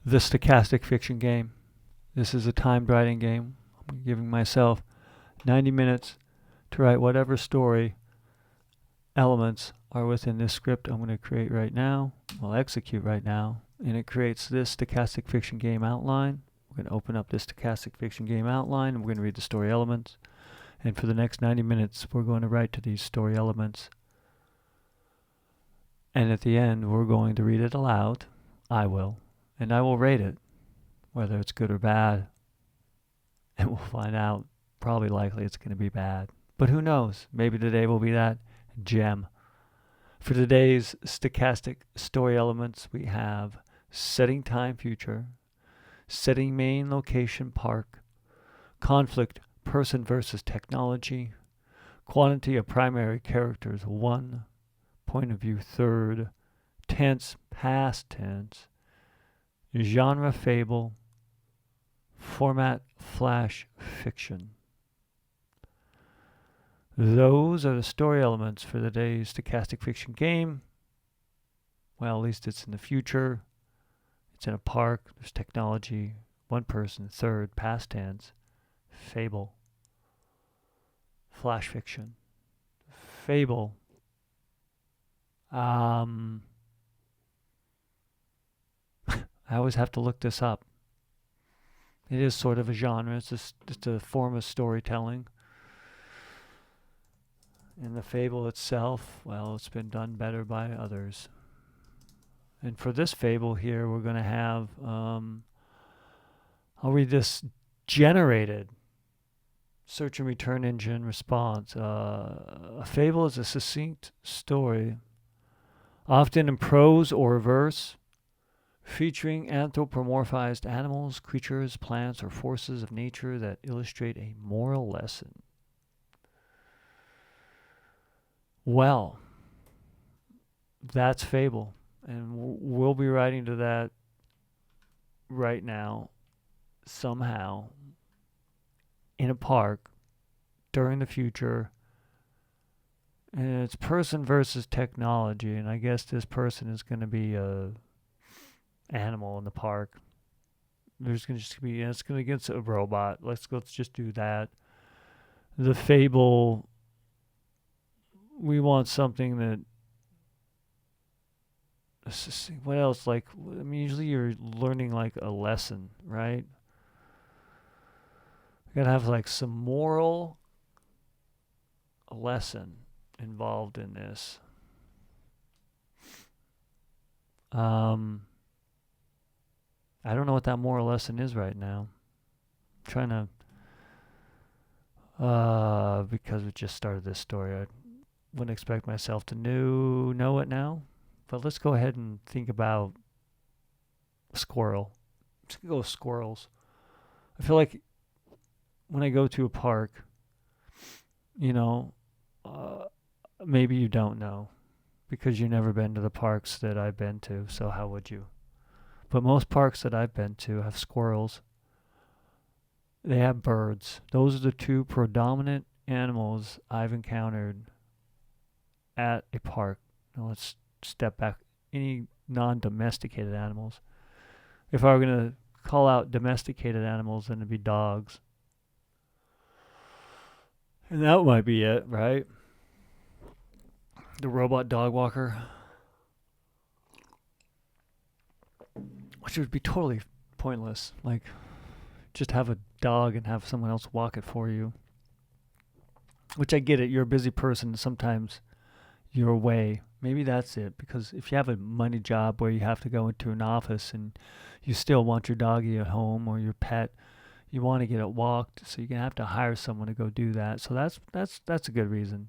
The Stochastic Fiction Game. This is a timed writing game. I'm giving myself 90 minutes to write whatever story elements are within this script I'm going to create right now. I'll execute right now. And it creates this Stochastic Fiction Game outline. We're going to open up this Stochastic Fiction Game outline and we're going to read the story elements. And for the next 90 minutes, we're going to write to these story elements. And at the end, we're going to read it aloud. I will. And I will rate it, whether it's good or bad. And we'll find out. Probably likely it's going to be bad. But who knows? Maybe today will be that gem. For today's stochastic story elements, we have setting time future, setting main location park, conflict person versus technology, quantity of primary characters 1, point of view third, tense past tense, genre fable, format flash fiction. Those are the story elements for today's stochastic fiction game. Well, at least it's in the future. It's in a park. There's technology. 1 person, third, past tense, fable, flash fiction. Fable. I always have to look this up. It is sort of a genre. It's a form of storytelling. And the fable itself, well, it's been done better by others. And for this fable here, we're going to have, I'll read this: generated search and return engine response. A fable is a succinct story, often in prose or verse, featuring anthropomorphized animals, creatures, plants, or forces of nature that illustrate a moral lesson. Well, that's Fable, and we'll be writing to that right now, somehow, in a park, during the future, and it's person versus technology, and I guess this person is going to be a animal in the park. There's going to just be, it's going to against a robot. Let's just do that. The Fable, we want something that, what else? Like, I mean, usually you're learning like a lesson, right? You gotta have like some moral lesson involved in this. I don't know what that moral lesson is right now. I'm trying to, because we just started this story, I wouldn't expect myself to know it now. But let's go ahead and think about a squirrel. Let's go with squirrels. I feel like when I go to a park, maybe you don't know because you've never been to the parks that I've been to, so how would you? But most parks that I've been to have squirrels. They have birds. Those are the 2 predominant animals I've encountered at a park. Now let's step back. Any non-domesticated animals. If I were going to call out domesticated animals, then it'd be dogs. And that might be it, right? The robot dog walker. Which would be totally pointless. Like, just have a dog and have someone else walk it for you. Which I get it. You're a busy person. Sometimes you're away. Maybe that's it. Because if you have a money job where you have to go into an office and you still want your doggy at home or your pet, you want to get it walked, so you're gonna have to hire someone to go do that. So that's a good reason.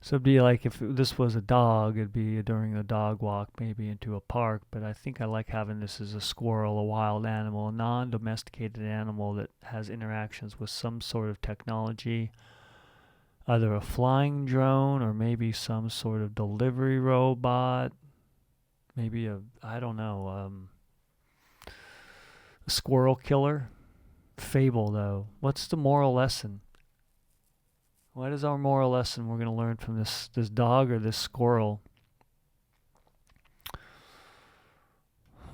So it'd be like if this was a dog, it'd be during the dog walk, maybe into a park. But I think I like having this as a squirrel, a wild animal, a non-domesticated animal that has interactions with some sort of technology, either a flying drone or maybe some sort of delivery robot, maybe a squirrel killer. Fable, though. What's the moral lesson? What is our moral lesson we're going to learn from this dog or this squirrel?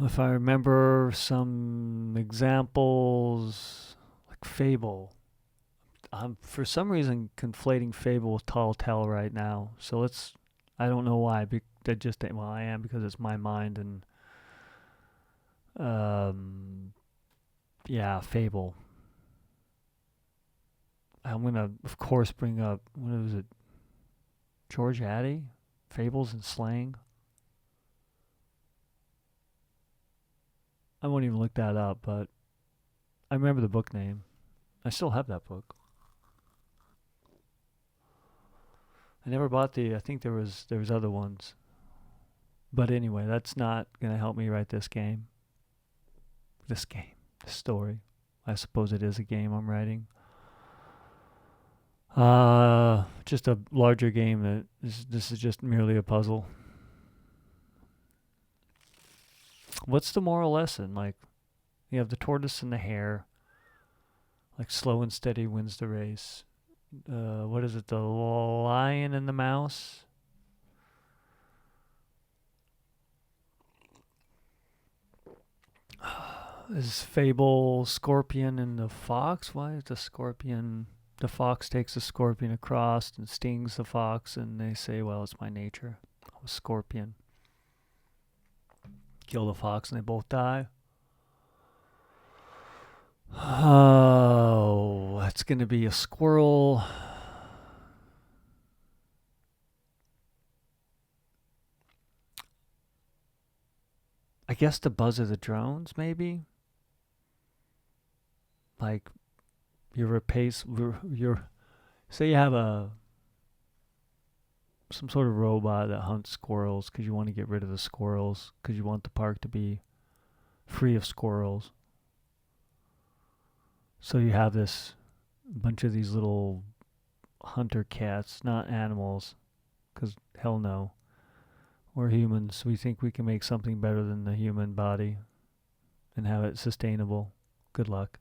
If I remember some examples, like Fable. I'm for some reason conflating Fable with Tall Tale right now. So let's. I don't know why. I am because it's my mind and yeah, Fable. I'm gonna of course bring up what was it, George Addy, Fables and Slang. I won't even look that up, but I remember the book name. I still have that book. I never bought the. I think there was other ones, but anyway, that's not gonna help me write this game. This game, this story. I suppose it is a game I'm writing. Just a larger game this is just merely a puzzle. What's the moral lesson? Like, you have the tortoise and the hare. Like, slow and steady wins the race. What is it? The lion and the mouse? Is Fable scorpion and the fox? Why is the scorpion... The fox takes the scorpion across and stings the fox, and they say, well, it's my nature. I'm a scorpion. Kill the fox and they both die. Oh, that's going to be a squirrel. I guess the buzz of the drones, maybe? Like, say you have some sort of robot that hunts squirrels because you want to get rid of the squirrels because you want the park to be free of squirrels. So you have this bunch of these little hunter cats, not animals, because hell no. We're humans. We think we can make something better than the human body and have it sustainable. Good luck.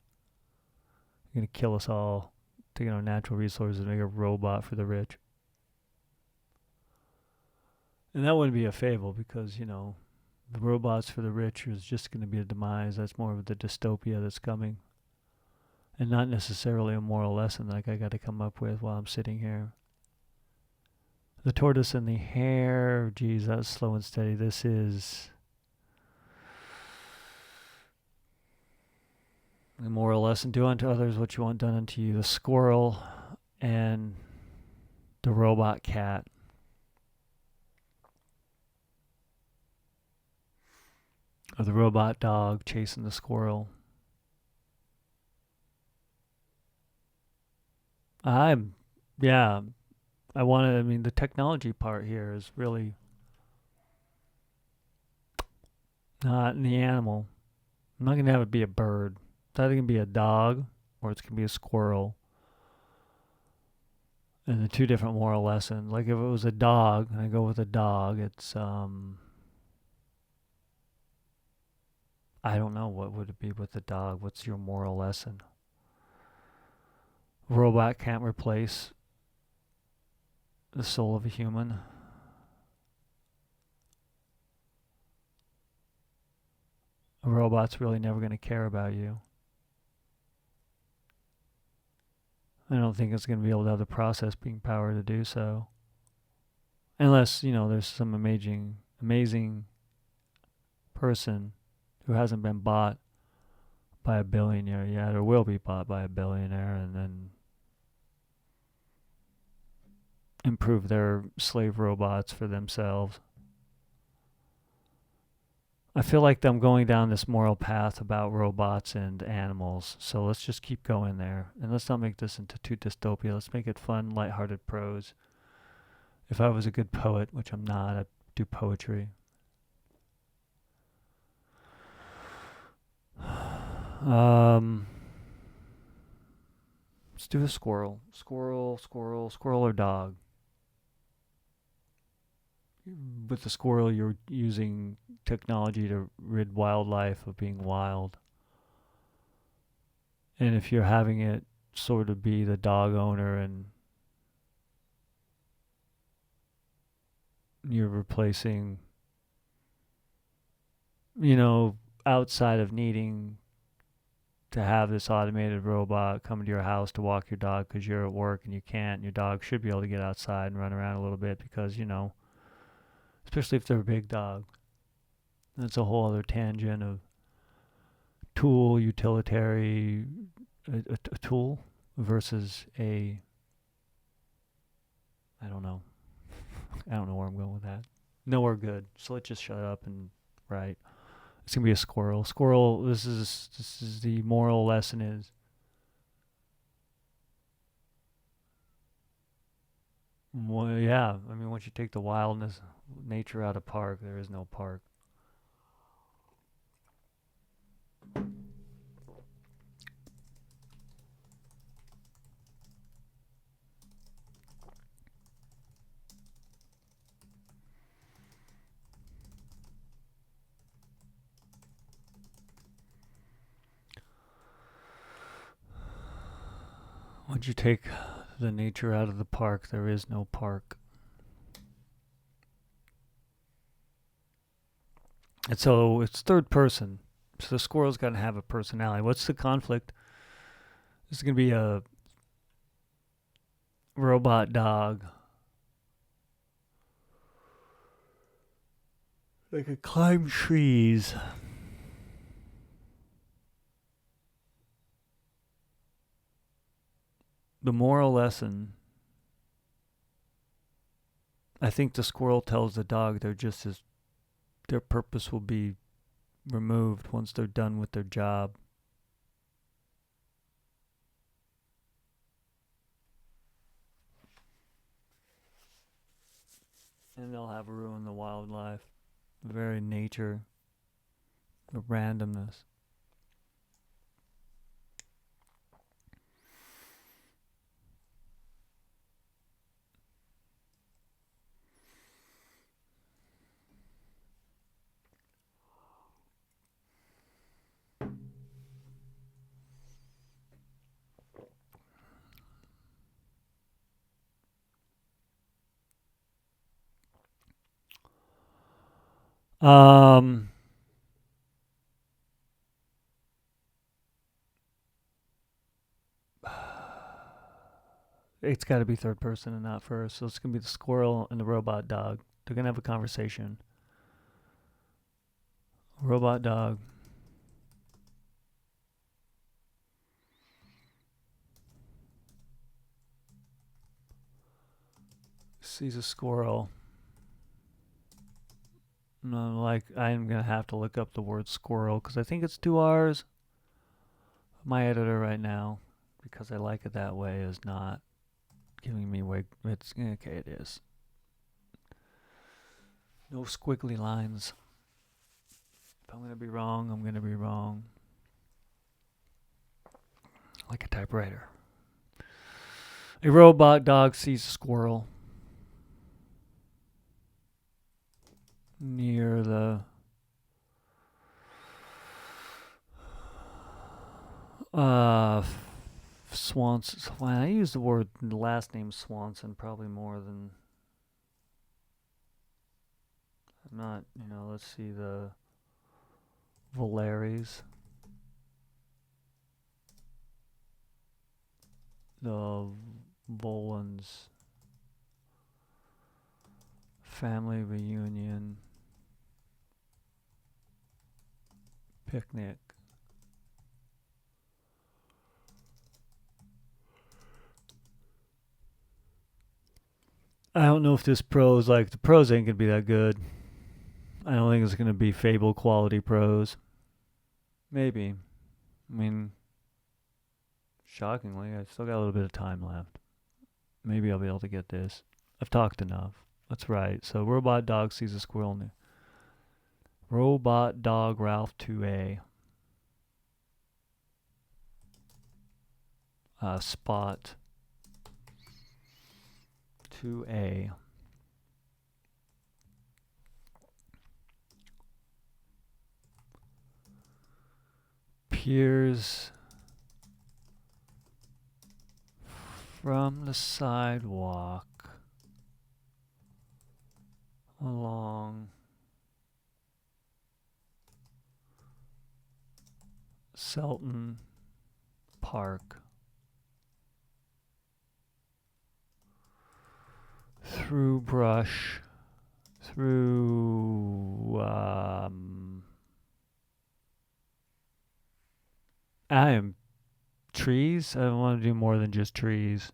You're going to kill us all, taking our natural resources and make a robot for the rich. And that wouldn't be a fable because, the robots for the rich is just going to be a demise. That's more of the dystopia that's coming. And not necessarily a moral lesson like I got to come up with while I'm sitting here. The tortoise and the hare. Geez, that's slow and steady. This is the moral lesson. Do unto others what you want done unto you. The squirrel and the robot cat. Or the robot dog chasing the squirrel. I the technology part here is really not in the animal. I'm not going to have it be a bird. It's either going to be a dog or it's going to be a squirrel. And the two different moral lessons. Like if it was a dog, and I go with a dog, it's, I don't know, what would it be with a dog? What's your moral lesson? A robot can't replace the soul of a human. A robot's really never going to care about you. I don't think it's going to be able to have the processing power to do so. Unless, there's some amazing person who hasn't been bought by a billionaire yet or will be bought by a billionaire and then improve their slave robots for themselves. I feel like I'm going down this moral path about robots and animals, so let's just keep going there. And let's not make this into too dystopia. Let's make it fun, lighthearted prose. If I was a good poet, which I'm not, I'd do poetry. Let's do a squirrel. Squirrel or dog. With the squirrel, you're using technology to rid wildlife of being wild. And if you're having it sort of be the dog owner and you're replacing outside of needing to have this automated robot come to your house to walk your dog because you're at work and you can't, and your dog should be able to get outside and run around a little bit because, especially if they're a big dog. That's a whole other tangent of utilitarian, a tool versus I don't know. I don't know where I'm going with that. Nowhere good. So let's just shut up and write. It's gonna be a squirrel. Squirrel. This is the moral lesson is. Well, yeah. I mean, once you take the wildness, nature out of park, there is no park. Once you take the nature out of the park, there is no park. And so it's third person. So the squirrel's got to have a personality. What's the conflict? This is going to be a robot dog. They could climb trees. The moral lesson, I think the squirrel tells the dog their purpose will be removed once they're done with their job. And they'll have ruined the wildlife, the very nature, the randomness. Um, it's got to be third person and not first. So it's going to be the squirrel and the robot dog. They're going to have a conversation. Robot dog sees a squirrel. No, I'm going to have to look up the word squirrel because I think it's 2 R's. My editor right now, because I like it that way, is not giving me way. It's okay. It is. No squiggly lines. If I'm going to be wrong, I'm going to be wrong. Like a typewriter. A robot dog sees a squirrel near the Swanson. Well, I use the last name Swanson probably more than. I'm not, let's see the Valeries. The Volans family reunion picnic. I don't know if this prose, the prose ain't gonna be that good. I don't think it's gonna be Fable quality prose. Maybe. I mean, shockingly, I've still got a little bit of time left. Maybe I'll be able to get this. I've talked enough. That's right. So, robot dog sees a squirrel. Robot dog Ralph 2A. Spot 2A. Peers from the sidewalk along Selton Park. Through brush. Through I am trees. I want to do more than just trees.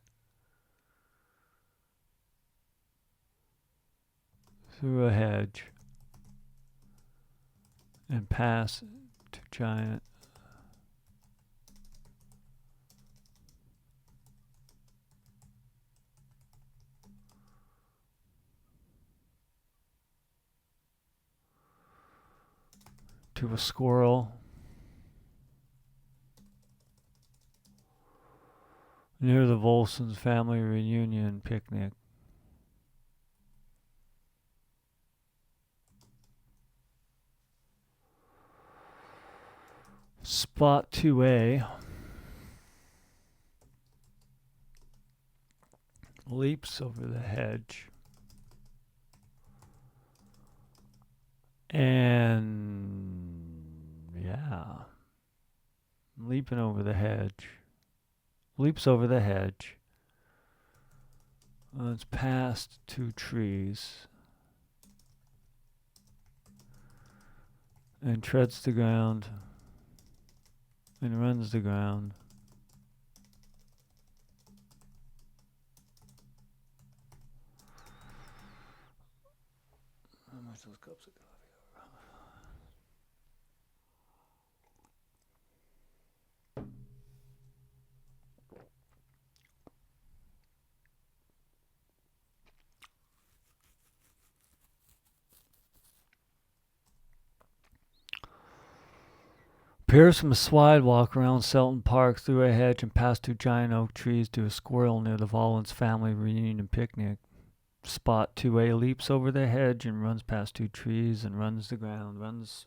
Through a hedge and pass to giant. To a squirrel. Near the Volson's family reunion picnic. Spot 2A. Leaps over the hedge. And yeah. Leaping over the hedge. Leaps over the hedge. It's past 2 trees. And treads the ground. And runs the ground. How much those cups of coffee are? Appears from a sidewalk around Selton Park through a hedge and past 2 giant oak trees to a squirrel near the Volans family reunion picnic. Spot 2A leaps over the hedge and runs past 2 trees and runs the ground. Runs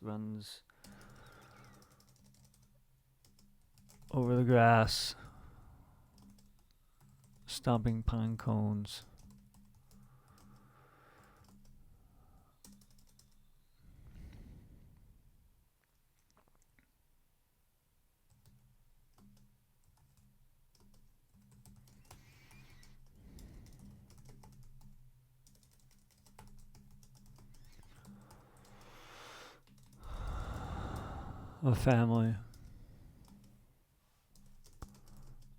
over the grass, stomping pine cones. A family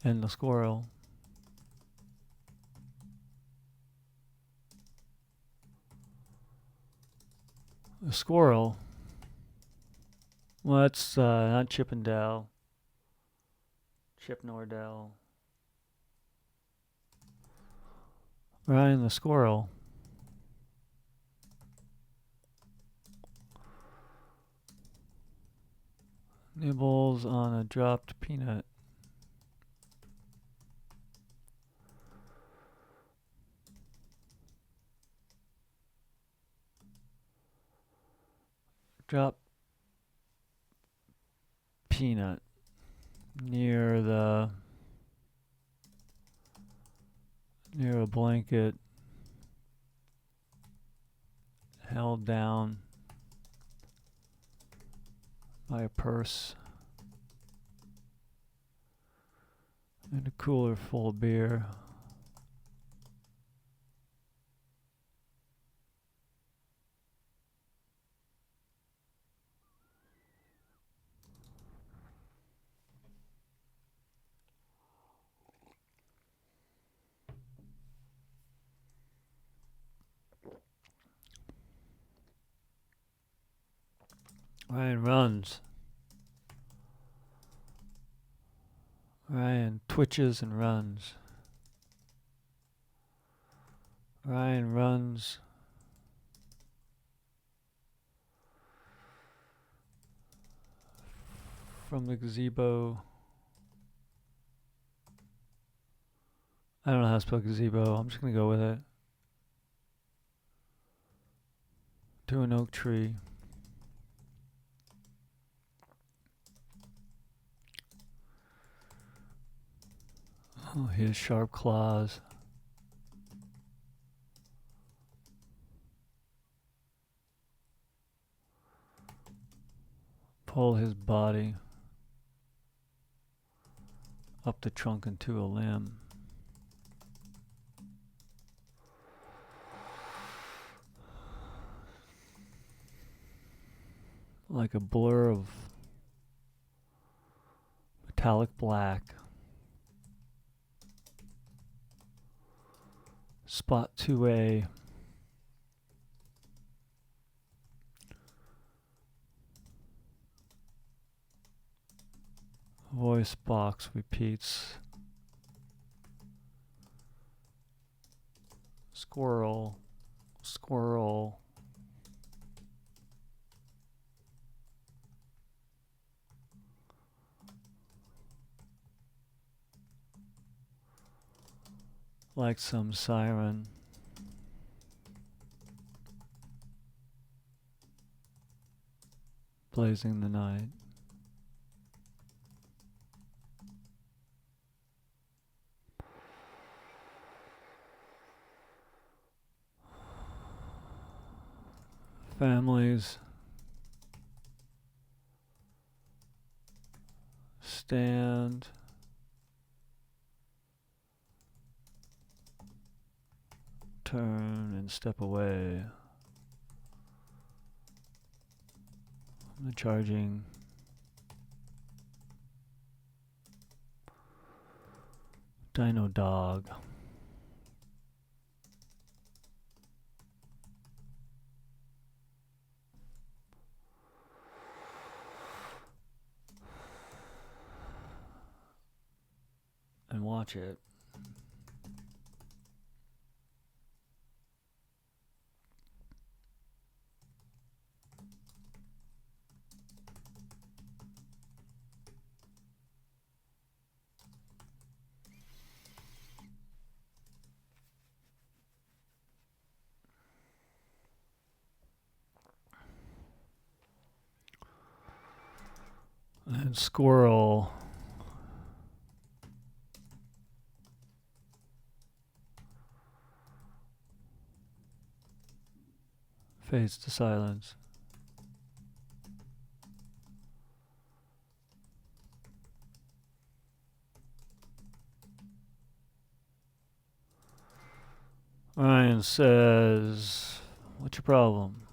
and the squirrel. A squirrel. Well, that's not Chippendale. Chip Nordell. Ryan the squirrel. Nibbles on a dropped peanut. Drop peanut near a blanket held down by a purse and a cooler full of beer. Ryan runs. Ryan twitches and runs. Ryan runs. From the gazebo. I don't know how to spell gazebo. I'm just going to go with it. To an oak tree. Oh, his sharp claws. Pull his body. up the trunk into a limb. Like a blur of metallic black. Spot 2A. Voice box repeats. Squirrel, squirrel. Like some siren. Blazing the night. Families stand, turn, and step away from the charging dino dog. And watch it. And squirrel fades to silence. Ryan says, "What's your problem?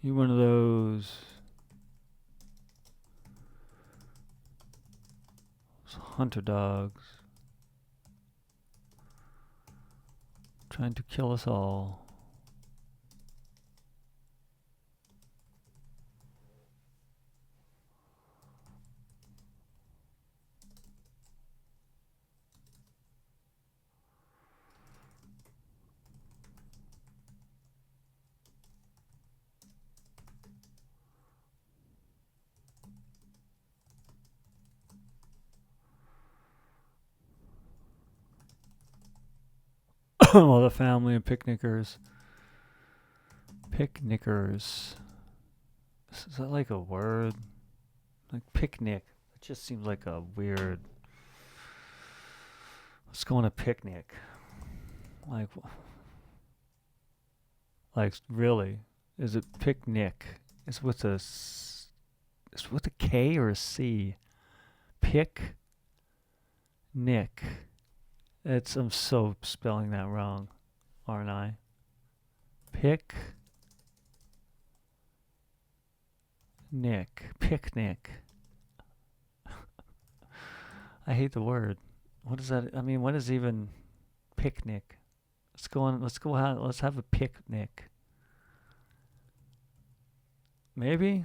You one of those hunter dogs trying to kill us all." Well, the family of picnickers. Picnickers. Is that like a word? Like picnic. It just seems like a weird. Let's go on a picnic. Like really? Is it picnic? It's with a K or a C? Pick Nick. I'm so spelling that wrong, aren't I? Pick Nick. Picnic. I hate the word. What is that? I mean, what is even picnic? Let's have a picnic. Maybe?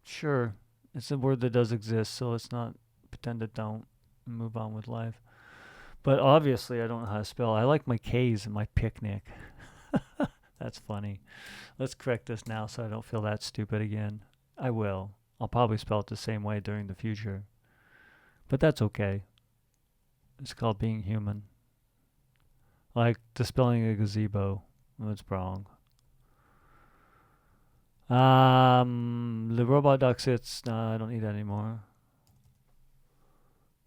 Sure. It's a word that does exist, so let's not pretend it don't and move on with life. But obviously, I don't know how to spell. I like my K's in my picnic. That's funny. Let's correct this now so I don't feel that stupid again. I will. I'll probably spell it the same way during the future. But that's okay. It's called being human. Like the spelling a gazebo. That's wrong. The robot duck sits. No, I don't need that anymore.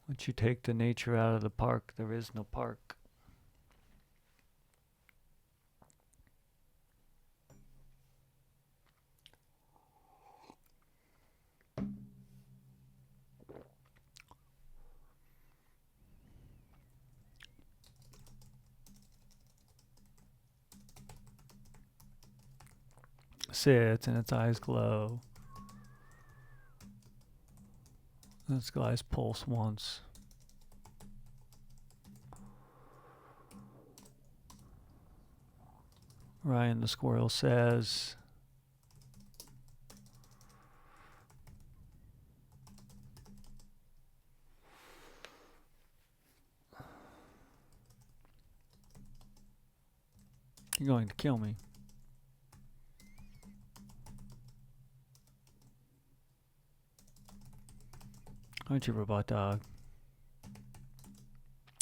Once you take the nature out of the park, there is no park. sits and its eyes glow. This guy's pulse once. Ryan the squirrel says, "You're going to kill me." Aren't you, robot dog?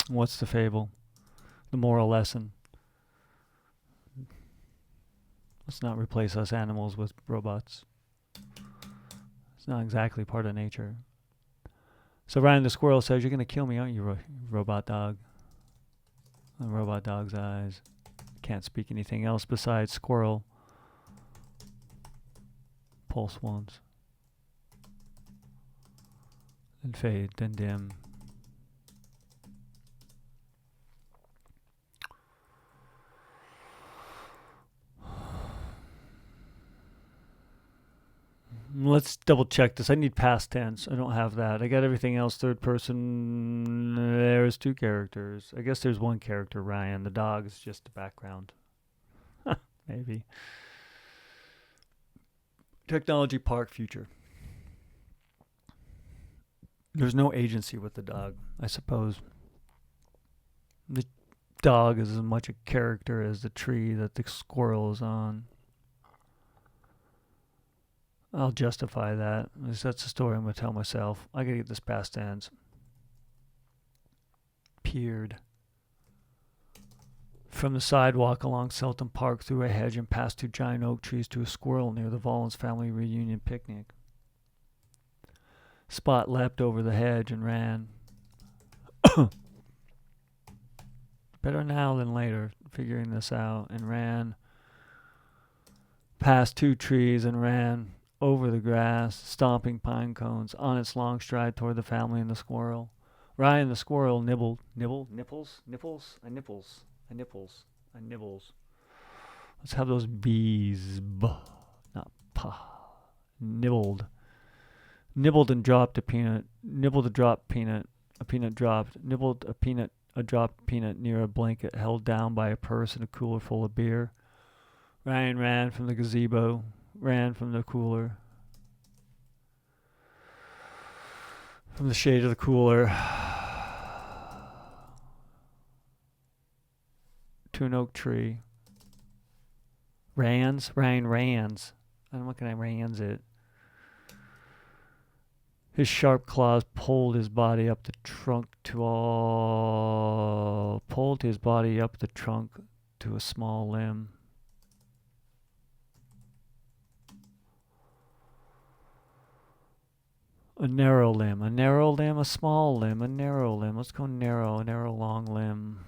What's the fable? The moral lesson? Let's not replace us animals with robots. It's not exactly part of nature. So Ryan the squirrel says, "You're going to kill me, aren't you, robot dog?" The robot dog's eyes can't speak anything else besides squirrel. Pulse once. Then fade, then dim. Let's double check this. I need past tense. I don't have that. I got everything else third person. There's two characters. I guess there's one character, Ryan. The dog is just the background. Maybe. Technology Park future. There's no agency with the dog, I suppose. The dog is as much a character as the tree that the squirrel is on. I'll justify that. That's the story I'm going to tell myself. I got to get this past tense. Peered. From the sidewalk along Selton Park, through a hedge and past two giant oak trees to a squirrel near the Vollins family reunion picnic. Spot leapt over the hedge and ran. Better now than later, figuring this out, and ran past two trees and ran over the grass, stomping pine cones on its long stride toward the family and the squirrel. Ryan the squirrel nibbled. Nipples? Let's have those B's. Not pa. Nibbled. Nibbled and dropped a peanut. Nibbled a dropped peanut. A peanut dropped. Nibbled a peanut. A dropped peanut near a blanket held down by a purse and a cooler full of beer. Ryan ran from the gazebo. Ran from the cooler. From the shade of the cooler. To an oak tree. Ryan rans. I'm looking at rans it. His sharp claws pulled his body up the trunk to a small limb. A narrow limb, a small limb, a narrow limb. Let's go narrow, long limb.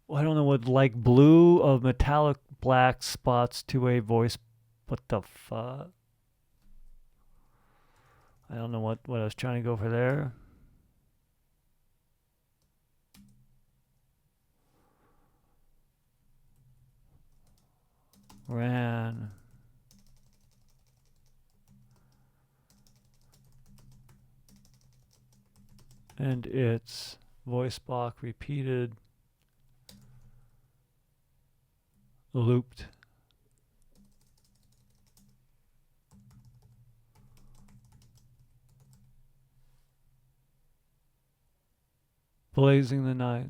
I don't know what, like blue of metallic black spots to a voice. What the fuck? I don't know what I was trying to go for there. Ran. And its voice block repeated. Looped. Blazing the night.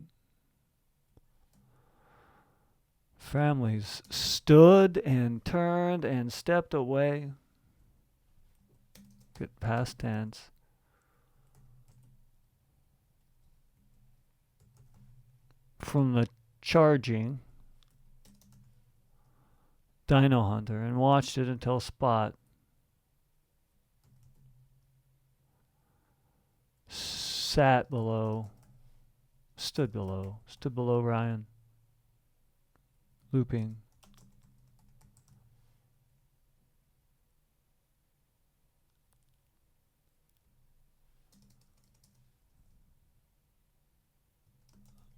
Families stood and turned and stepped away. Good past tense. From the charging dino hunter and watched it until Spot stood below Ryan, looping.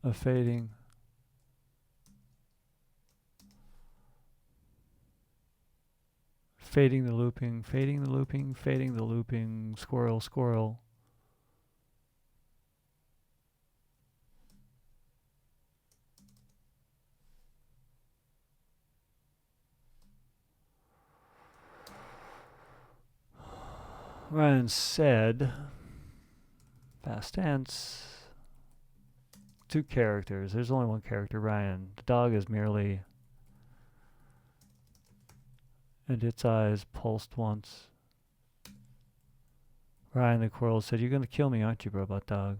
A fading. Fading the looping, fading the looping, fading the looping, squirrel, squirrel. Ryan said, past tense, 2 characters. There's only 1 character, Ryan. The dog is merely, and its eyes pulsed once. Ryan the squirrel said, "You're going to kill me, aren't you, robot dog?"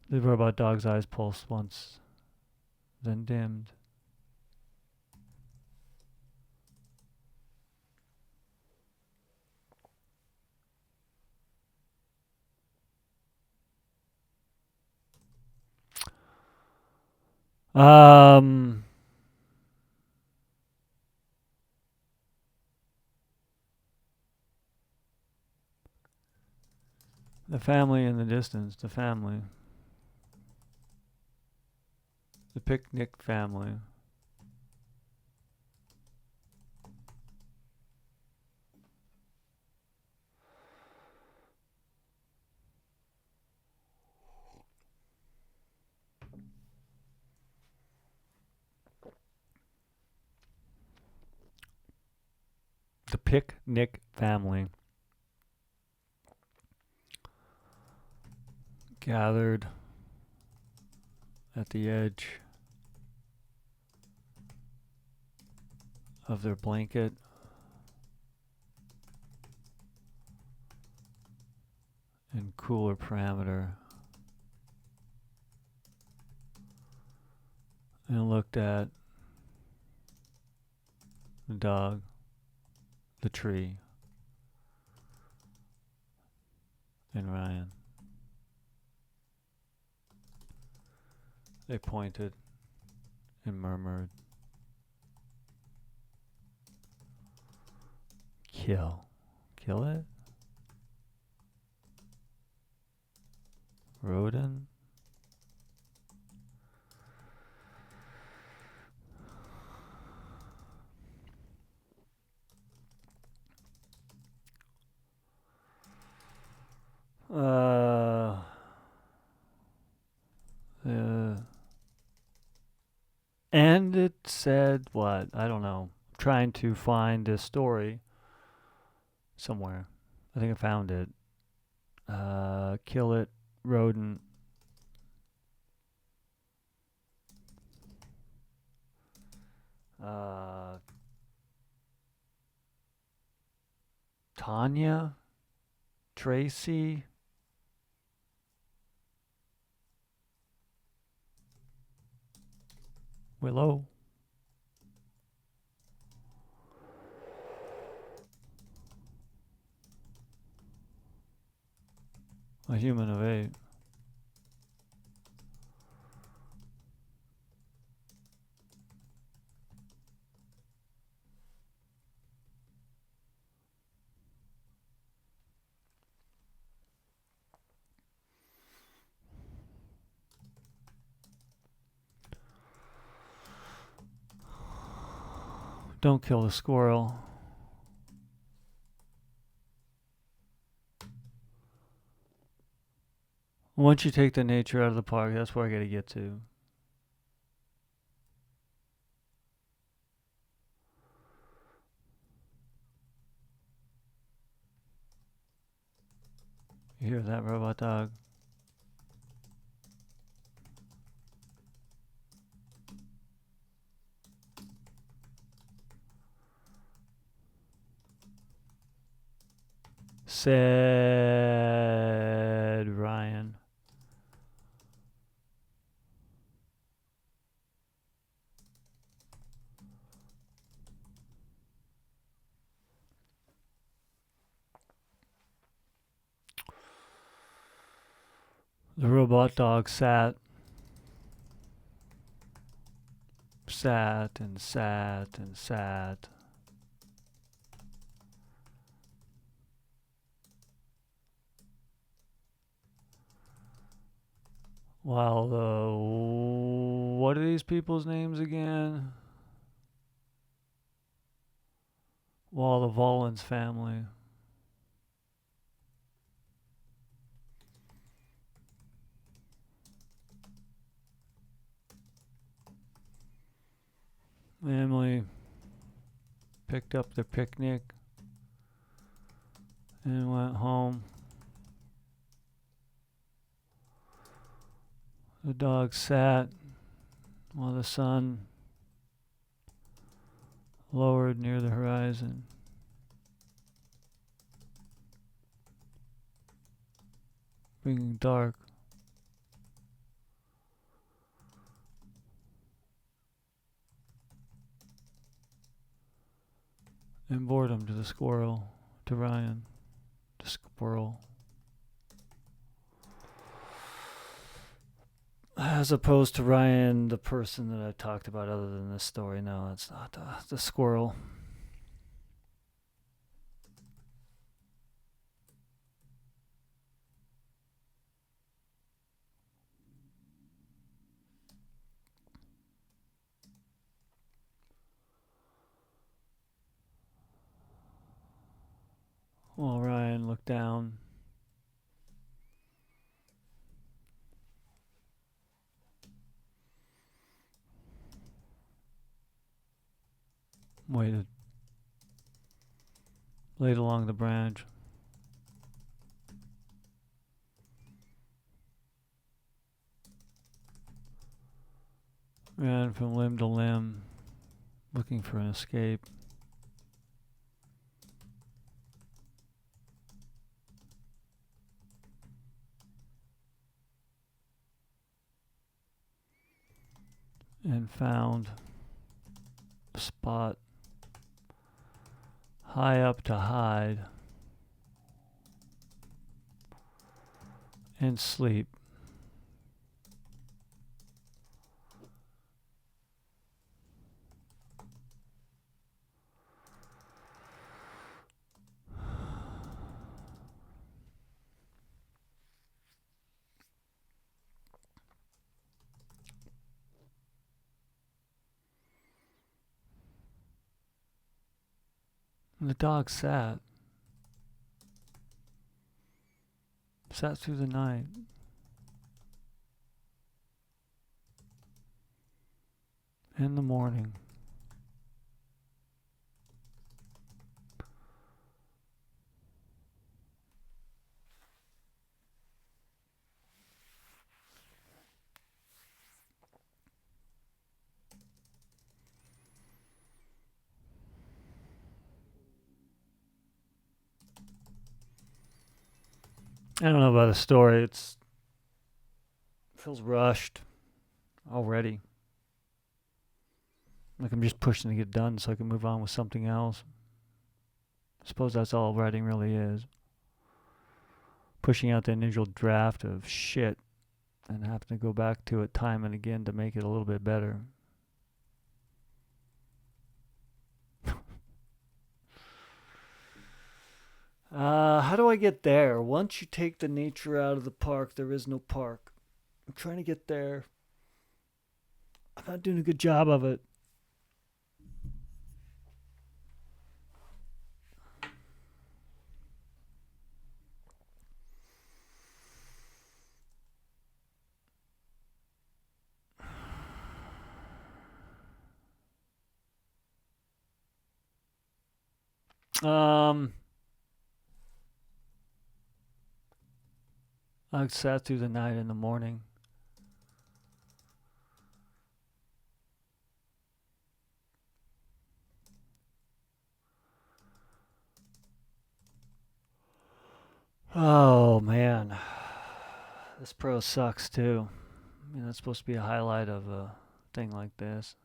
The robot dog's eyes pulsed once, then dimmed. The family in the distance, the family. The picnic family. The picnic family gathered at the edge of their blanket in cooler parameter and looked at the dog, the tree, and Ryan. They pointed and murmured, "Kill. Kill it? Rodent?" And it said what? I don't know. Trying to find this story somewhere. I think I found it. Kill it, rodent. Tanya, Tracy. Willow. A human of 8. Don't kill the squirrel. Once you take the nature out of the park, that's where I gotta get to. You hear that, robot dog? Said Ryan. The robot dog sat and sat and sat. While the what are these people's names again? While the Volans family. Family picked up their picnic and went home. The dog sat while the sun lowered near the horizon. Bringing dark. And boredom to the squirrel, to Ryan, the squirrel. As opposed to Ryan, the person that I talked about other than this story. No, that's not the squirrel. Well, Ryan looked down. Waited. Laid along the branch. Ran from limb to limb, looking for an escape. And found a spot high up to hide and sleep. And the dog sat through the night. In the morning. I don't know about the story. It feels rushed already. Like I'm just pushing to get done so I can move on with something else. I suppose that's all writing really is. Pushing out the initial draft of shit and having to go back to it time and again to make it a little bit better. How do I get there? Once you take the nature out of the park, there is no park. I'm trying to get there. I'm not doing a good job of it. I sat through the night and the morning. Oh man, this prose sucks too. I mean, that's supposed to be a highlight of a thing like this.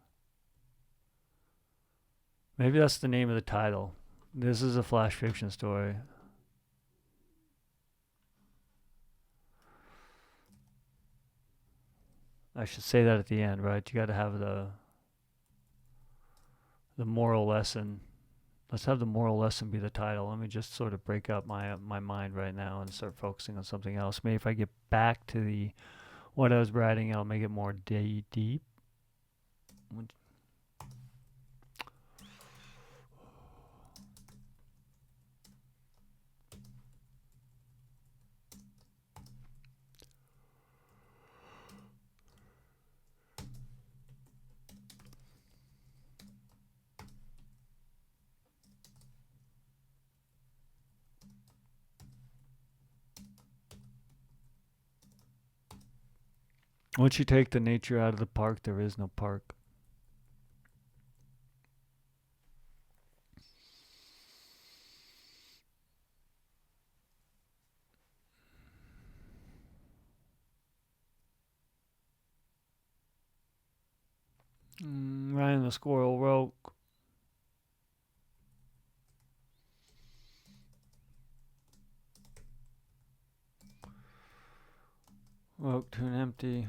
Maybe that's the name of the title. This is a flash fiction story. I should say that at the end, right? You got to have the moral lesson. Let's have the moral lesson be the title. Let me just sort of break up my mind right now and start focusing on something else. Maybe if I get back to the what I was writing. I'll make it more deep. Once you take the nature out of the park, there is no park. Ryan the squirrel woke to an empty.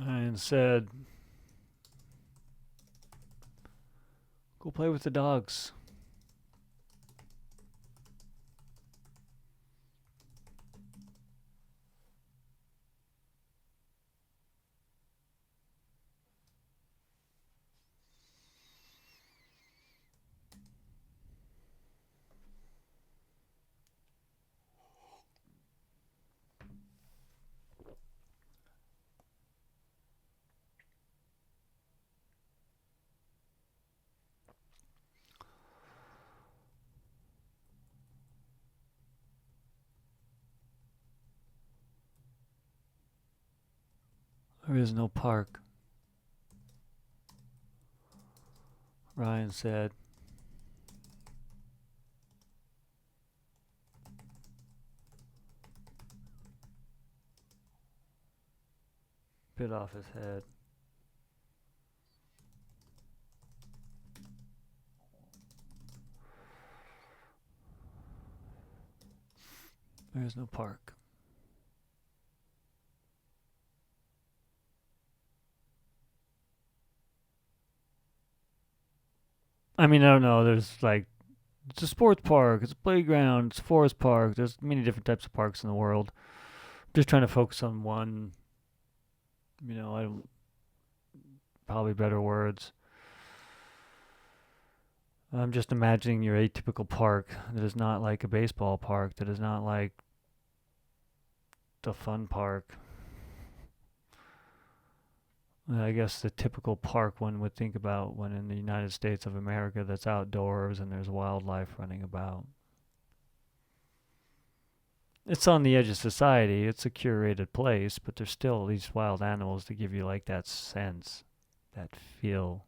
And said, go play with the dogs. There is no park. Ryan said. Bit off his head. There is no park. I mean, I don't know. There's like, it's a sports park, it's a playground, it's a forest park. There's many different types of parks in the world. I'm just trying to focus on one. I don't, probably better words. I'm just imagining your atypical park that is not like a baseball park, that is not like the fun park. I guess the typical park one would think about when in the United States of America that's outdoors and there's wildlife running about. It's on the edge of society. It's a curated place, but there's still these wild animals to give you like that sense, that feel.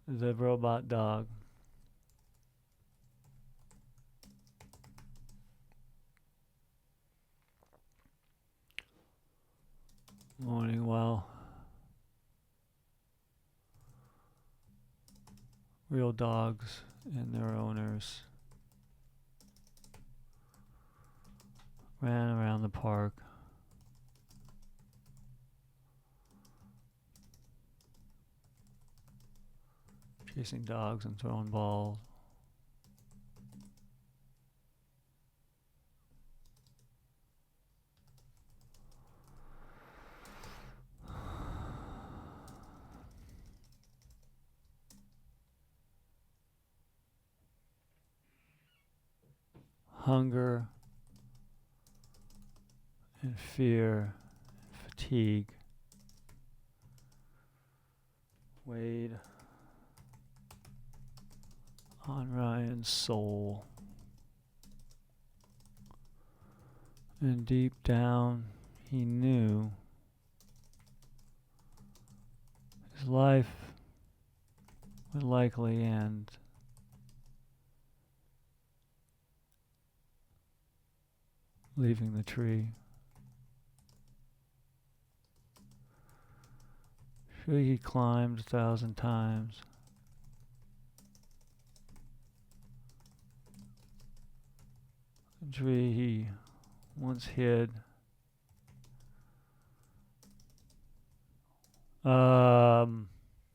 The robot dog. Morning, well. Real dogs and their owners ran around the park. Chasing dogs and throwing balls. Hunger and fear, fatigue weighed on Ryan's soul. And deep down, he knew his life would likely end. leaving the tree. Tree he climbed 1,000 times. The tree he once hid.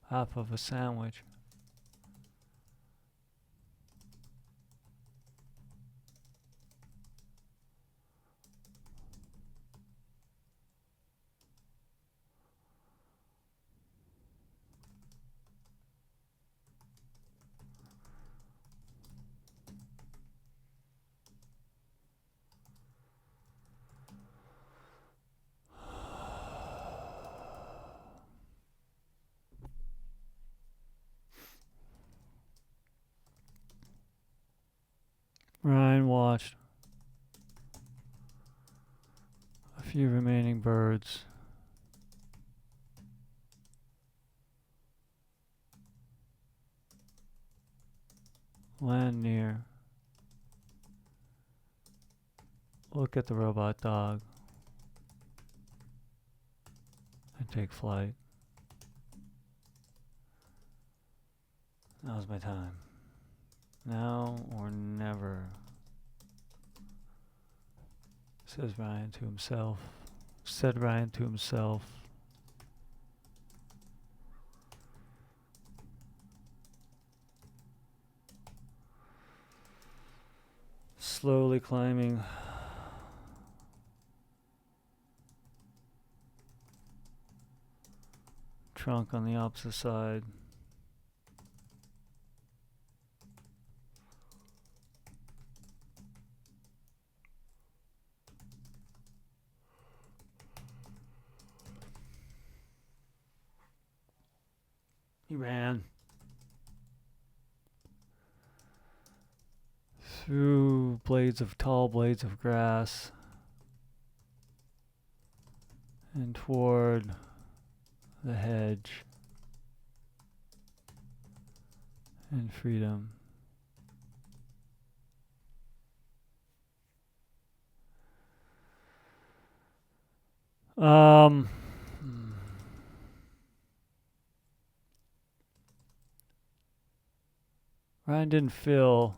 Half of a sandwich. Ryan watched a few remaining birds land near. Look at the robot dog and take flight. Now's my time. Now or never, said Ryan to himself. Slowly climbing. Trunk on the opposite side. He ran through tall blades of grass and toward the hedge and freedom. Ryan didn't feel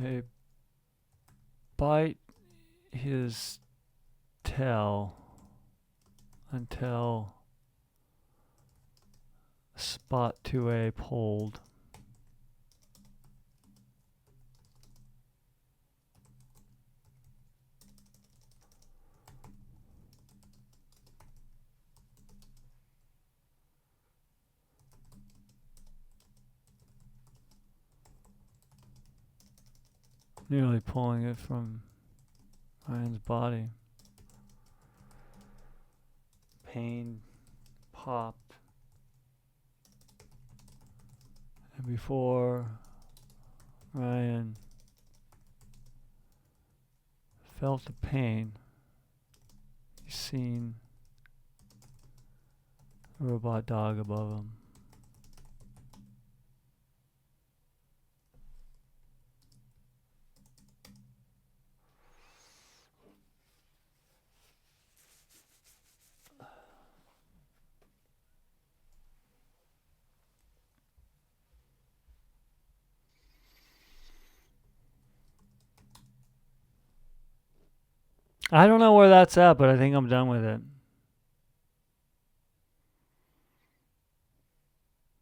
a bite his tail until spot 2A pulled. Nearly pulling it from Ryan's body. Pain popped. And before Ryan felt the pain, he seen a robot dog above him. I don't know where that's at, but I think I'm done with it.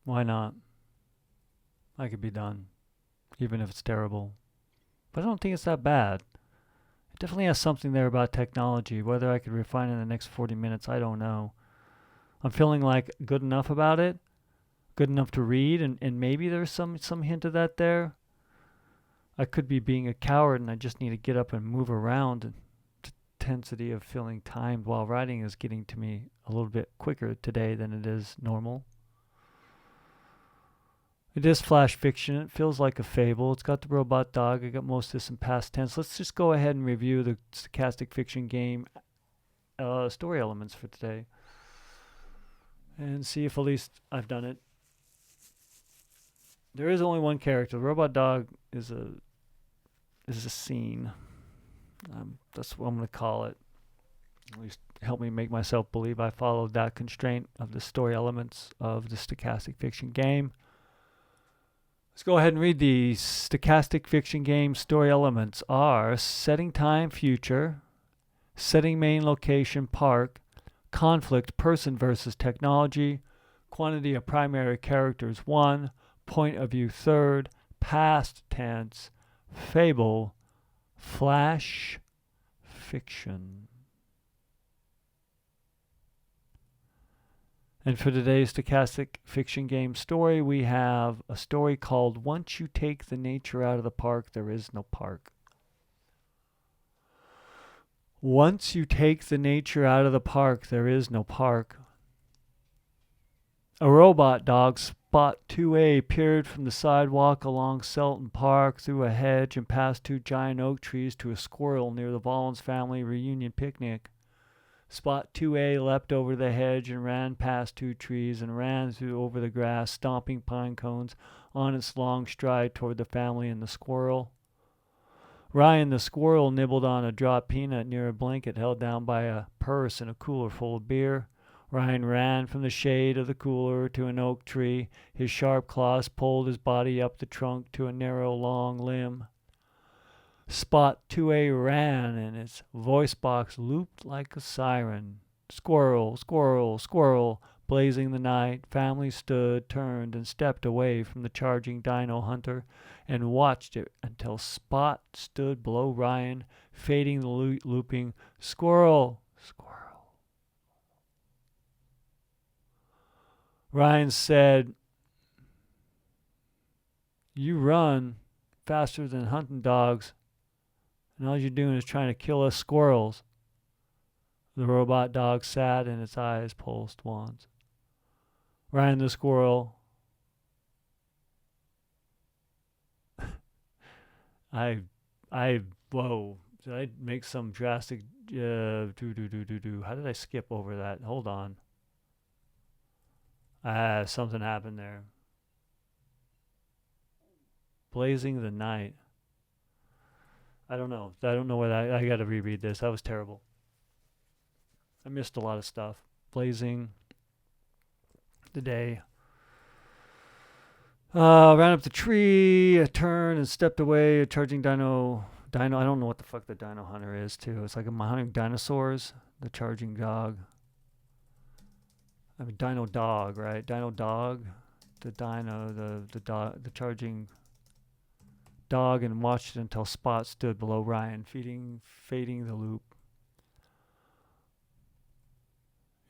Why not? I could be done, even if it's terrible. But I don't think it's that bad. It definitely has something there about technology. Whether I could refine it in the next 40 minutes, I don't know. I'm feeling like good enough about it, good enough to read, and maybe there's some hint of that there. I could be being a coward and I just need to get up and move around. And the intensity of feeling timed while writing is getting to me a little bit quicker today than it is normal. It is flash fiction. It feels like a fable. It's got the robot dog. I got most of this in past tense. Let's just go ahead and review the stochastic fiction game story elements for today. And see if at least I've done it. There is only one character. The robot dog is a scene. That's what I'm going to call it. At least help me make myself believe I followed that constraint of the story elements of the stochastic fiction game. Let's go ahead and read the stochastic fiction game story elements are setting time future, setting main location park, conflict person versus technology, quantity of primary characters 1, point of view third, past tense, fable, flash fiction. And for today's stochastic fiction game story, we have a story called Once You Take the Nature Out of the Park, There Is No Park. Once you take the nature out of the park, there is no park. A robot dog, Spot 2A, peered from the sidewalk along Selton Park through a hedge and past 2 giant oak trees to a squirrel near the Vollins family reunion picnic. Spot 2A leapt over the hedge and ran past 2 trees and ran through over the grass, stomping pine cones on its long stride toward the family and the squirrel. Ryan the squirrel nibbled on a dropped peanut near a blanket held down by a purse and a cooler full of beer. Ryan ran from the shade of the cooler to an oak tree. His sharp claws pulled his body up the trunk to a narrow, long limb. Spot 2A ran, and its voice box looped like a siren. Squirrel, squirrel, squirrel, blazing the night. Family stood, turned, and stepped away from the charging dino hunter and watched it until Spot stood below Ryan, fading the looping squirrel, squirrel. Ryan said, "You run faster than hunting dogs, and all you're doing is trying to kill us squirrels." The robot dog sat and its eyes pulsed once. Ryan the squirrel. Whoa. Did I make some drastic, How did I skip over that? Hold on. Something happened there. Blazing the night. I don't know what I gotta reread this. That was terrible. I missed a lot of stuff. Blazing the day. Ran up the tree, turned and stepped away. A charging dino. I don't know what the fuck the dino hunter is too. It's like a hunting dinosaurs. The charging dog. I mean, dino dog, right? Dino dog. The dog, the charging dog, and watched it until Spot stood below Ryan, fading the loop.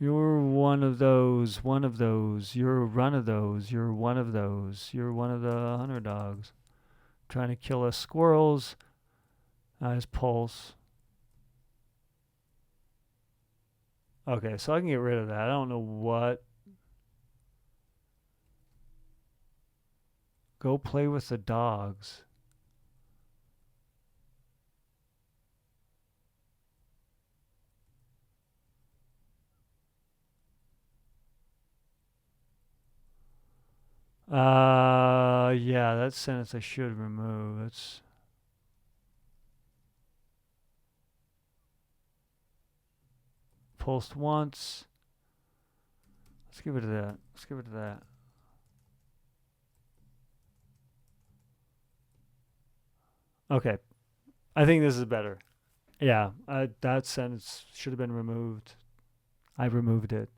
You're one of those, you're one of those, you're one of those, you're one of the hunter dogs. Trying to kill us squirrels. Eyes pulse. Okay, so I can get rid of that. I don't know what. Go play with the dogs. Yeah, that sentence I should remove. It's pulsed once. Let's give it to that. Okay. I think this is better. Yeah, that sentence should have been removed. I removed it.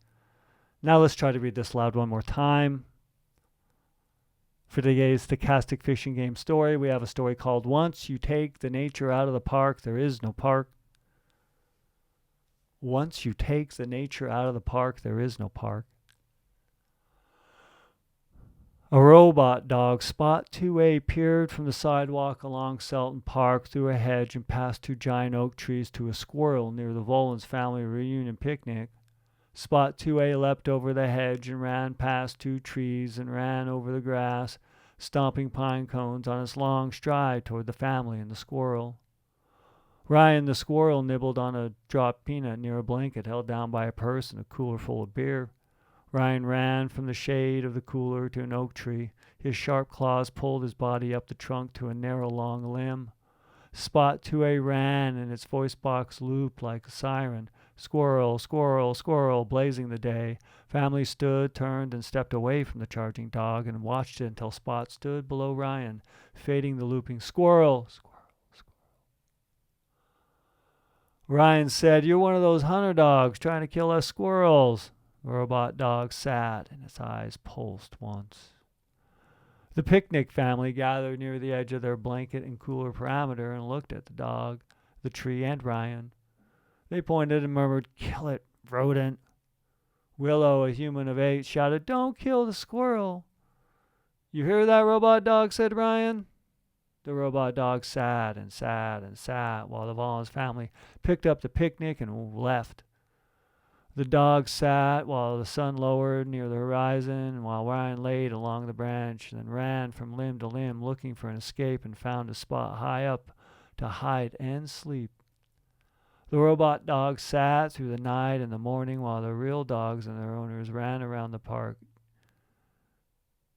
Now let's try to read this loud one more time. For today's stochastic fiction game story, we have a story called Once You Take the Nature Out of the Park, There Is No Park. Once you take the nature out of the park, there is no park. A robot dog, Spot 2A, peered from the sidewalk along Selton Park through a hedge and past 2 giant oak trees to a squirrel near the Vollins family reunion picnic. Spot 2A leapt over the hedge and ran past 2 trees and ran over the grass, stomping pine cones on its long stride toward the family and the squirrel. Ryan the squirrel nibbled on a dropped peanut near a blanket held down by a purse and a cooler full of beer. Ryan ran from the shade of the cooler to an oak tree. His sharp claws pulled his body up the trunk to a narrow long limb. Spot 2A ran, and its voice box looped like a siren. Squirrel, squirrel, squirrel, blazing the day. Family stood, turned, and stepped away from the charging dog and watched it until Spot stood below Ryan, fading the looping squirrel, squirrel, squirrel. Ryan said, "You're one of those hunter dogs trying to kill us squirrels." The robot dog sat, and its eyes pulsed once. The picnic family gathered near the edge of their blanket and cooler parameter and looked at the dog, the tree, and Ryan. They pointed and murmured, "Kill it, rodent." Willow, a human of 8, shouted, "Don't kill the squirrel." "You hear that, robot dog?" said Ryan. The robot dog sat and sat and sat while the Vaughn's family picked up the picnic and left. The dog sat while the sun lowered near the horizon, and while Ryan laid along the branch, then ran from limb to limb looking for an escape and found a spot high up to hide and sleep. The robot dog sat through the night and the morning while the real dogs and their owners ran around the park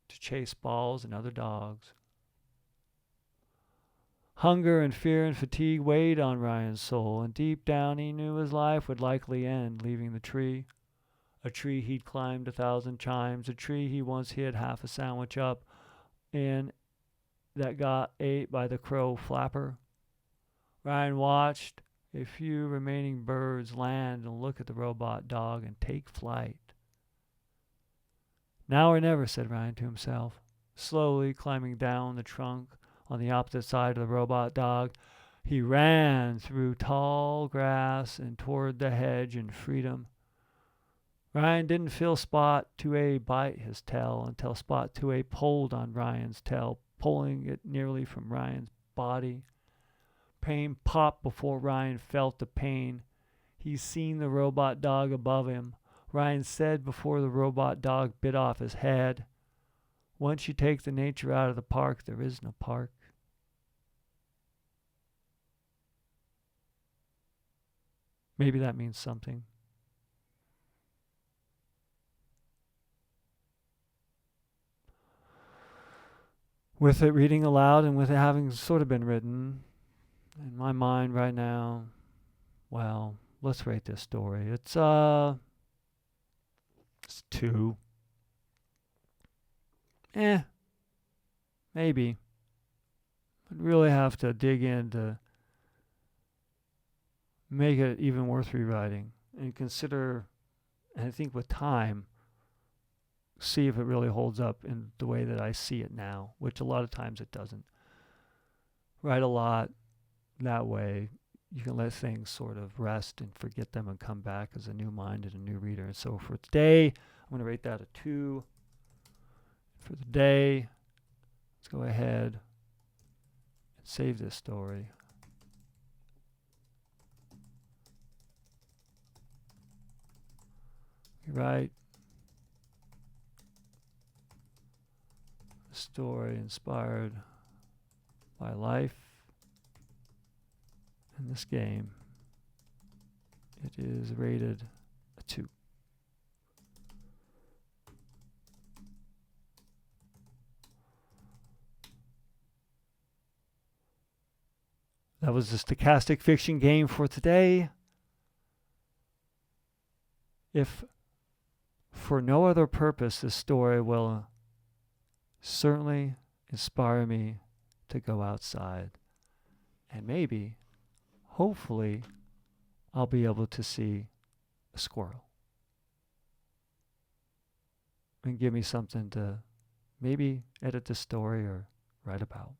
to chase balls and other dogs. Hunger and fear and fatigue weighed on Ryan's soul, and deep down he knew his life would likely end leaving the tree. A tree he'd climbed 1,000 times, a tree he once hid half a sandwich up in that got ate by the crow flapper. Ryan watched a few remaining birds land and look at the robot dog and take flight. "Now or never," said Ryan to himself, slowly climbing down the trunk. On the opposite side of the robot dog, he ran through tall grass and toward the hedge in freedom. Ryan didn't feel Spot 2A bite his tail until Spot 2A pulled on Ryan's tail, pulling it nearly from Ryan's body. Pain popped before Ryan felt the pain. He's seen the robot dog above him. Ryan said before the robot dog bit off his head, "Once you take the nature out of the park, there is no park." Maybe that means something. With it reading aloud and with it having sort of been written in my mind right now, well, let's rate this story. It's 2. Maybe. I'd really have to dig in to make it even worth rewriting and consider, and I think with time, see if it really holds up in the way that I see it now, which a lot of times it doesn't. Write a lot that way. You can let things sort of rest and forget them and come back as a new mind and a new reader. And so for today, I'm going to rate that a 2. For the day, let's go ahead and save this story. Right. A story inspired by life in this game. It is rated a 2. That was the Stochastic Fiction game for today. If for no other purpose, this story will certainly inspire me to go outside. And maybe, hopefully, I'll be able to see a squirrel. And give me something to maybe edit the story or write about.